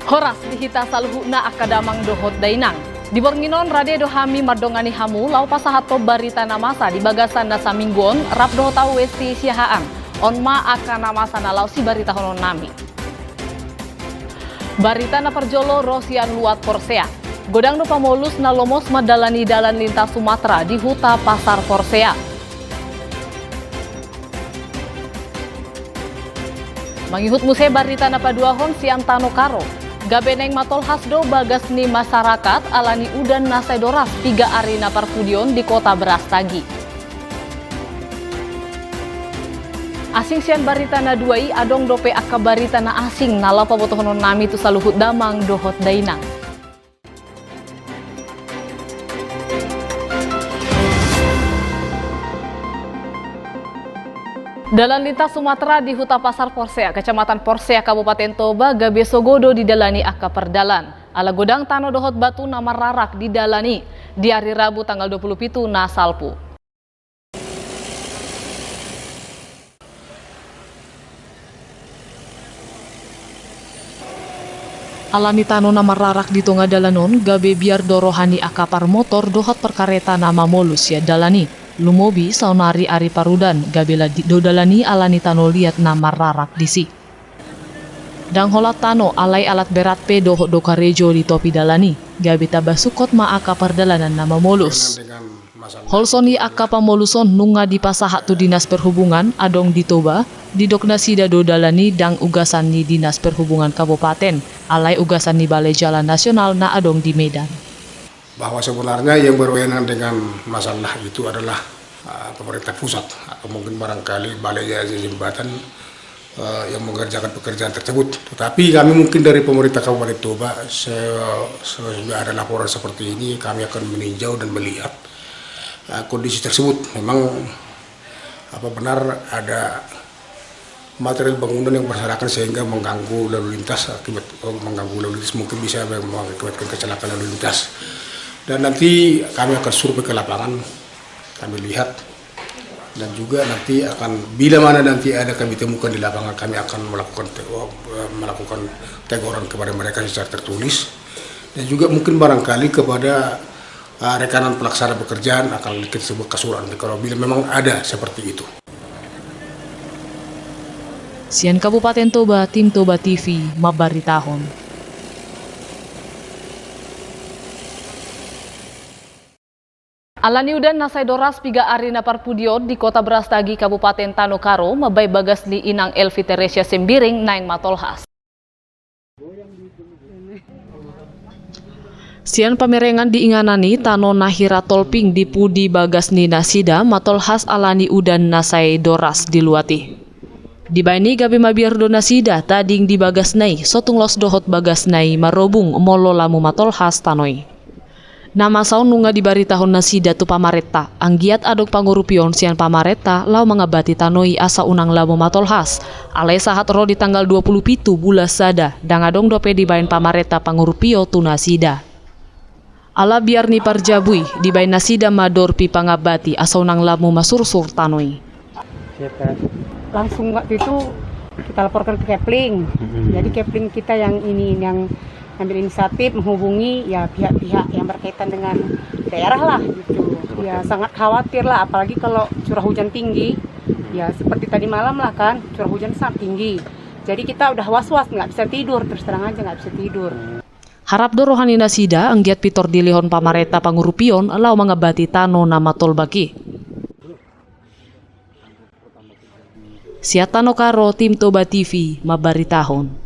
Horas dihita saluhuna akadamang dohot dainang. Di Bornginon rade dohami mardongani hamu lau pasahato barita namasa di bagasan nasa mingguon rap dohotau westi siahaan. Onma akan namasa na lau si barita honon nami. Barita na perjolo rosian luat Porsea. Godang no pamolus na lomos madalani dalan lintas Sumatera di huta pasar Porsea. Mangihut muse barita na paduahon sian Tano Karo. Gabeneng matol hasdo bagas ni masyarakat alani udan nasai doras 3 arena perpudion di kota Brastagi. Asing sian barita na duai adong dope akka barita na asing nala pabotohonon nami tu saluhut damang dohot dainang. Dalan lintas Sumatera di Huta Pasar Porsea, Kecamatan Porsea, Kabupaten Toba, Gabe Sogodo didalani akka perdalan. Ala godang tano dohot batu nama rarak didalani di hari Rabu tanggal 27 na salpu. Alani tano nama rarak di tonga dalanon, Gabe biar dorohani akapar motor dohot perkareta nama molus ya dalani. Lumobi saunari ari parudan gabela dodalani alani tano liat nama rarak disi. Dang holat tano alai alat berat pe dohot dokarejo di topi dalani. Gabe tabasukot ma aka perdalanan nama molus. Holsoni aka pamoluson nunga di pasahat tu dinas perhubungan adong di Toba. Di doknasida dodalani dang ugasan ni dinas perhubungan kabupaten. Alai ugasan ni balai jalan nasional na adong di Medan. Bahwa sebenarnya yang berwenang dengan masalah itu adalah pemerintah pusat atau mungkin barangkali balai jasa jembatan yang mengerjakan pekerjaan tersebut. Tetapi kami mungkin dari pemerintah Kabupaten Toba sudah ada laporan seperti ini, kami akan meninjau dan melihat kondisi tersebut. Memang apa benar ada material bangunan yang berserakan sehingga mengganggu lalu lintas, mungkin bisa mengakibatkan kecelakaan lalu lintas. Dan nanti kami akan survei ke lapangan, kami lihat, dan juga nanti akan bila mana nanti ada kami temukan di lapangan, kami akan melakukan teguran kepada mereka secara tertulis, dan juga mungkin barangkali kepada rekanan pelaksana pekerjaan akan kita sebut kasuran kalau bila memang ada seperti itu. Sian Kabupaten Toba, Tim Toba TV, mabaritahon. Alani udan nasai doras 3 arena parpudion di kota Brastagi, Kabupaten Tano Karo, mabai bagas ni inang Elvi Teresia Sembiring, naing matolhas. Sian pamerengan diinganani Tano Nahira Tolping di pudi bagas ni nasida matolhas alani udan nasai doras diluati. Di baini gabi mabiar do nasida tading di bagas nai sotung los dohot bagas nai marobung molo lamu matolhas tanoi. Nama saun nunga di bari tahun nasida tu pamareta, anggiat adok pangurupion sian pamareta lau mengabati tanoi asa unang lamu matolhas. Alai sahat ro di tanggal 27 bulan sada, dang adong dope di bain pamareta pangurupio tu nasida. Ala biar ni parjabui di bain nasida mador pi pangabati asa unang lamu masursur tanoi. Langsung waktu itu kita laporkan ke Kepling. Jadi Kepling kita yang ambil inisiatif menghubungi ya pihak-pihak yang berkaitan dengan daerah lah gitu. Ya sangat khawatir lah, apalagi kalau curah hujan tinggi. Ya seperti tadi malam lah kan, curah hujan sangat tinggi. Jadi kita udah was-was, nggak bisa tidur, terus terang aja nggak bisa tidur. Harap dorohani nasida anggiat pitor dilihon pamareta pangurupion lau mengabati tano nama tolbaki. Siat Tano Karo, Tim Toba TV, mabaritahon.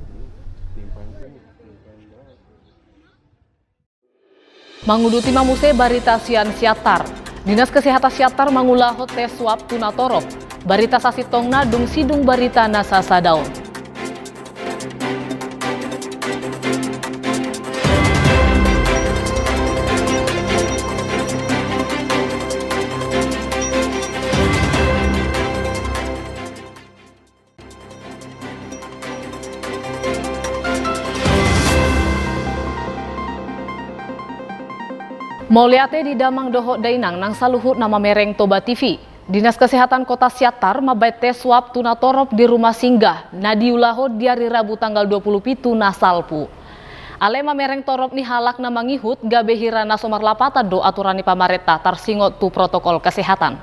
Manguduti mamuse barita sian siatar. Dinas Kesehatan Siatar mangulahot tes swab tuna torop. Barita sasitongna dung sidung barita nasa sadaon. Moliate di Damang Dohot Dainang nang saluhut nama mereng Toba TV. Dinas Kesehatan Kota Siatar mabai tes swab tuna torop di rumah singgah Nadiulaho di hari Rabu tanggal 27 na salpu. Ale mamereng torop ni halak na mangihut gabe hirana somarlapatan do aturan ni pamarenta tarsingot tu protokol kesehatan.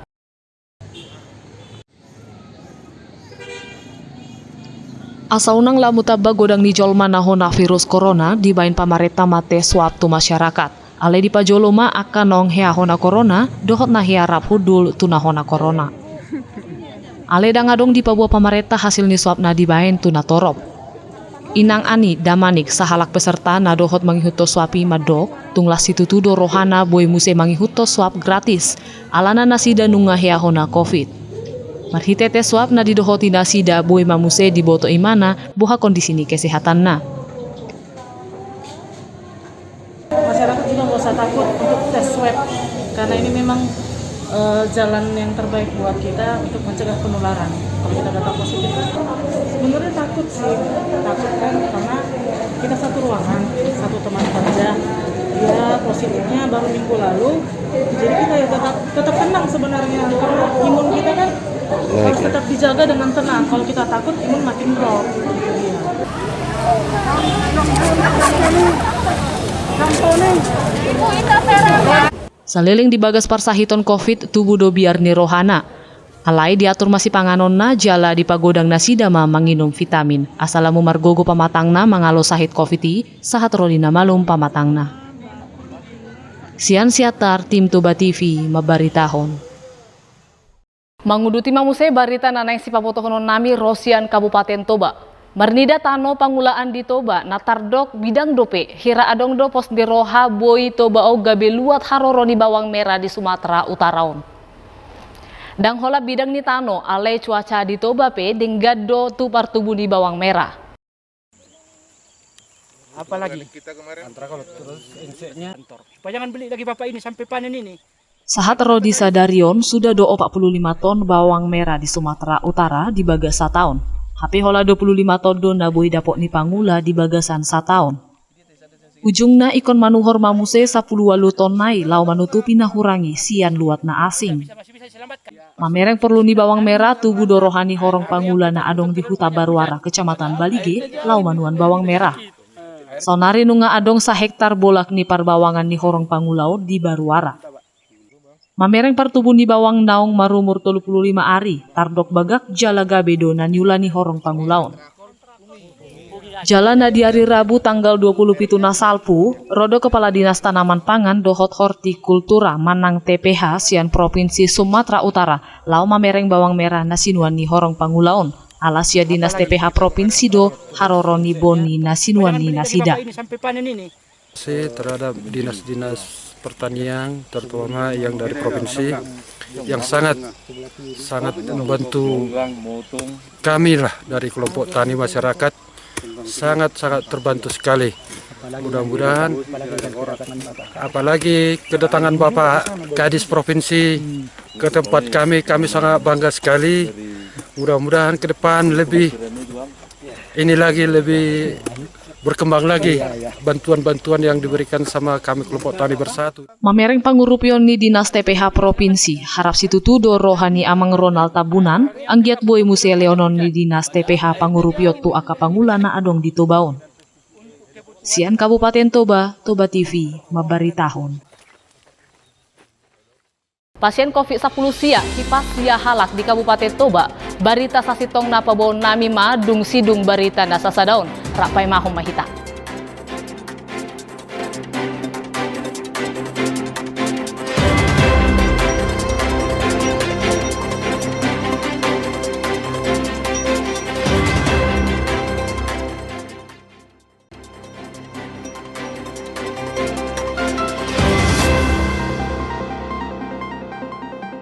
Asaunang lamutaba godang ni jolma nahona virus corona dibain pamarenta mate swab tu masyarakat. Ale di pajoloma akan nong hona corona dohot na hiarap hudul tu nahona corona. Ale dangadong di pabuah pamarenta hasil ni swab na dibain tu na torop. Inang Ani Damanik sahalak peserta na dohot manghihuto swapi madok tunglas situtudo rohana boy muse manghihuto swab gratis alana nasida nunga hona covid. Marhitete swab na didohoti nasida boy mamuse di boto imana buha kondisi ni kesehatan na. Masyarakat juga nggak usah takut untuk tes swab karena ini memang jalan yang terbaik buat kita untuk mencegah penularan. Kalau kita data positif sebenarnya takut kan karena kita satu ruangan, satu teman kerja, dia positifnya baru minggu lalu, jadi kita ya tetap tenang sebenarnya karena imun kita kan harus tetap dijaga dengan tenang. Kalau kita takut imun makin drop. Gitu dia. Saliling dibagas parsahiton covid tubuh do biar ni rohana. Alai diatur masih panganonna jala di pagodang nasidama manginum vitamin. Asalamu margogo pamatangna mangalo sahit covid sahat rolina malum pamatangna. Sian siatar tim Toba TV mabaritahon. Manguduti mamuse barita nanay si papotohonon nami Rosian Kabupaten Toba. Marnida tano pangulaan di Toba natardok bidang dope hira adong do pos di roha boy Toba o gabe luat haroro ni bawang merah di Sumatera Utaraon. Dang hola bidang ni tano ale cuaca di Toba pe denggado tu partubu di bawang merah. Apalagi kita kemarin antara kalau terus inseknya kantor. Supaya jangan beli lagi bapak ini sampai panen ini. Sahat Rodi Sadarion sudah do 45 ton bawang merah di Sumatera Utara di bagas tahun. HP hola 25 ton do naboi dapok ni pangula di bagasan tahun. Ujungna ikon manuhor mamuse 10 ton nai lau manutupi na hurangi sian luat na asing. Mamereng perlu ni bawang merah tubuh dorohani horong pangula na adong di Huta Baruara Kecamatan Balige lau manuan bawang merah. Sonari nunga adong sa hektar bolak ni parbawangan ni horong pangulau di Baruara. Mamereng partubu ni bawang naong marumur 35 ari, tardok bagak jala gabedo na nyula ni horong pangulaon. Jala na di hari Rabu tanggal 27 Nasalpu, rodo Kepala Dinas Tanaman Pangan dohot hortikultura Manang TPH sian Provinsi Sumatera Utara, lau mamereng bawang merah nasinuan ni horong pangulaon. Alasya Dinas TPH Provinsi do haroroni boni nasinuan ni nasida. Terhadap dinas-dinas pertanian terutama yang dari provinsi yang sangat membantu kami lah dari kelompok tani masyarakat sangat terbantu sekali. Mudah-mudahan apalagi kedatangan Bapak Kadis Provinsi ke tempat kami sangat bangga sekali. Mudah-mudahan ke depan lebih berkembang lagi bantuan-bantuan yang diberikan sama kami kelompok tani bersatu. Mamereng pangurupion ni Dinas TPH Provinsi harap situtudo rohani amang Ronald Tabunan anggiat boy muse leonon ni Dinas TPH pangurupiot tu aka pangulana adong di Tobaon. Sian Kabupaten Toba, Toba TV, mabaritahon. Pasien COVID-10 sia kipas sia halak di Kabupaten Toba, barita sasitong napabon nami ma dung sidung barita nasasadaon, rapai mahong mahita.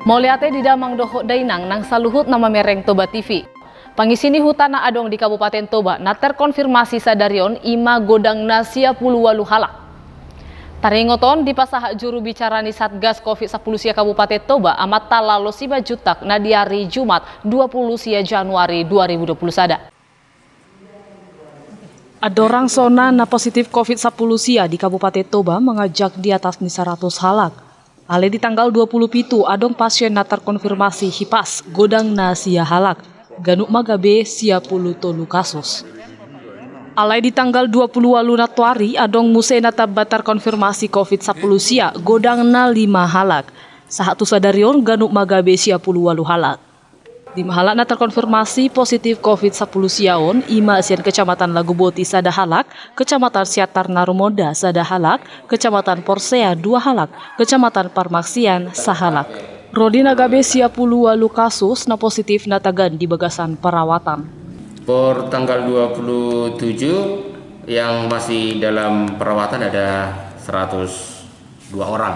Moliate di damang dohok dainang nang saluhut nama mereng Toba TV. Pangisini hutana adong di Kabupaten Toba na terkonfirmasi sadarion ima godang nasia puluwalu halak. Taringoton di pasahak juru bicara ni Satgas COVID-10 sia Kabupaten Toba amat talalo siba jutak na di hari Jumat 20 sia Januari 2020 sada. Adorang sona na positif COVID-10 sia di Kabupaten Toba mengajak di atas ni 100 halak. Ale di tanggal 27 adong pasien na terkonfirmasi hipas godang na sia halak. Ganuk magabe sia puluh tolu kasus. Alai di tanggal 20 Januari adong musena tabatar konfirmasi COVID-10 sia godang na 5 halak. Sahatu sadarion ganuk magabe sia 10 halak. 5 halak na terkonfirmasi positif COVID-10 siaon, ima sian Kecamatan Laguboti sada halak, Kecamatan Siatar Narumoda sada halak, Kecamatan Porsea 2 halak, Kecamatan Parmaksian sahalak. Rodi nagabe sia 10 kasus na positif na tagan di bagasan perawatan. Per tanggal 27 yang masih dalam perawatan ada 102 orang.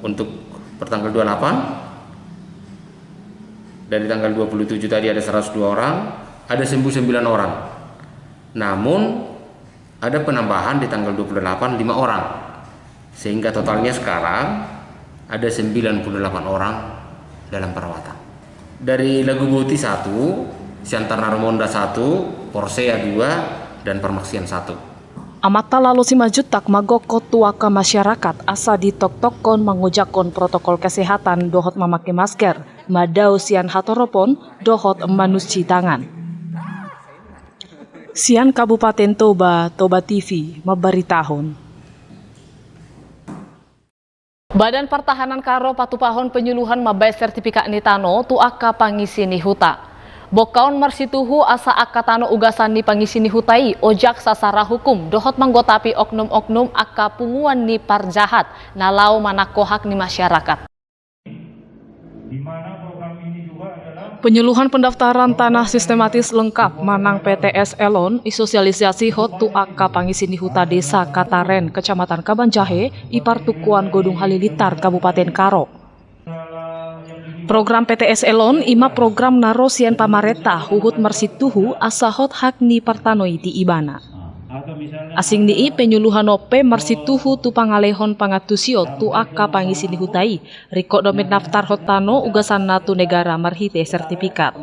Untuk per tanggal 28 dari tanggal 27 tadi ada 102 orang, ada sembuh 9 orang. Namun ada penambahan di tanggal 28 5 orang. Sehingga totalnya sekarang ada 98 orang dalam perawatan. Dari Laguboti 1, Siantar Narumonda 1, Porsea 2, dan Parmaksian 1. Amata lalu si majutak magoko tuaka masyarakat asa ditok-tokon mengujakon protokol kesehatan dohot memakai masker, madau sian hatoropon dohot manuci tangan. Sian Kabupaten Toba, Toba TV, memberitahuan. Badan Pertahanan Karo patupahon penyuluhan mabai sertifikat nitano tu aka pangisi ni huta. Bokaon marsituhu asa aka tano ugasan ni pangisi ni hutai ojak sasara hukum dohot manggotapi oknum-oknum aka punguan ni parjahat nalau manako hak ni masyarakat. Penyuluhan pendaftaran tanah sistematis lengkap manang PTS Elon isosialisasi hot tu aka pangisi ni huta desa Kataren Kecamatan Kabanjahe Ipartukuan Godung Halilitar Kabupaten Karo. Program PTS Elon ima program narosian pamareta huhut marsituhu asa hot hak ni partanoi di ibana. Asing ni penyuluhan ope marsituhu tu pangalehon pangatusio tu aka pangisi ni hutai riko domet daftar hotano ugasan natu negara marhite sertifikat.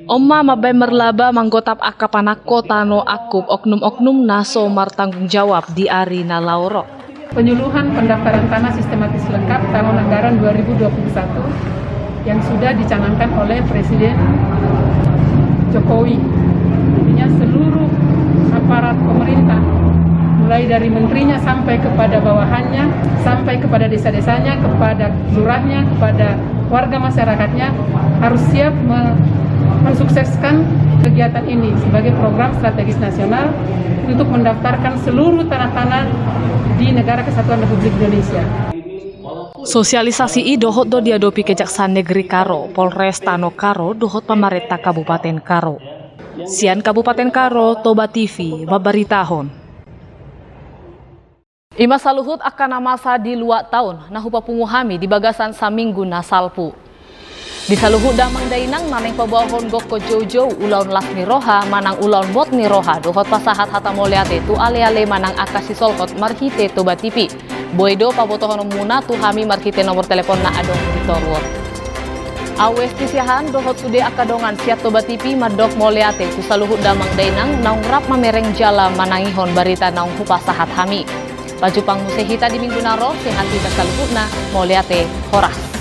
Oma mabai merlaba manggotap aka panako tano akup oknum-oknum naso martanggung jawab di ari na lauro. Penyuluhan pendaftaran tanah sistematis lengkap tahun anggaran 2021 yang sudah dicanangkan oleh Presiden Jokowi. Artinya seluruh aparat pemerintah, mulai dari menterinya sampai kepada bawahannya, sampai kepada desa-desanya, kepada lurahnya, kepada warga masyarakatnya harus siap mensukseskan kegiatan ini sebagai program strategis nasional untuk mendaftarkan seluruh tanah-tanah di Negara Kesatuan Republik Indonesia. Sosialisasi i dohot do diadopi Kejaksaan Negeri Karo, Polres Tano Karo, dohot pamareta Kabupaten Karo. Sian Kabupaten Karo, Toba TV, memberitahuan. Ima saluhut akan masa di luar tahun, nahupa punguhami di bagasan saminggu nasalpu. Di saluhut damang dainang maneng pabawahon goko jojo ulaun lasmi roha manang ulaun botni roha dohot pasahat hata moleate tu ale-ale manang akasi solhot marhite Toba TV. Boedo pabotohon muna tu hami marhite nomor telepon na adong Victor. Awes tisiahan dohot sude akadongan siat Toba TV madok moleate tu saluhut damang dainang naung rap mamereng jala manangihon barita naung hupasahat hami. Pajupang musehita di minggu naro sehati kasaluhutna moleate horas.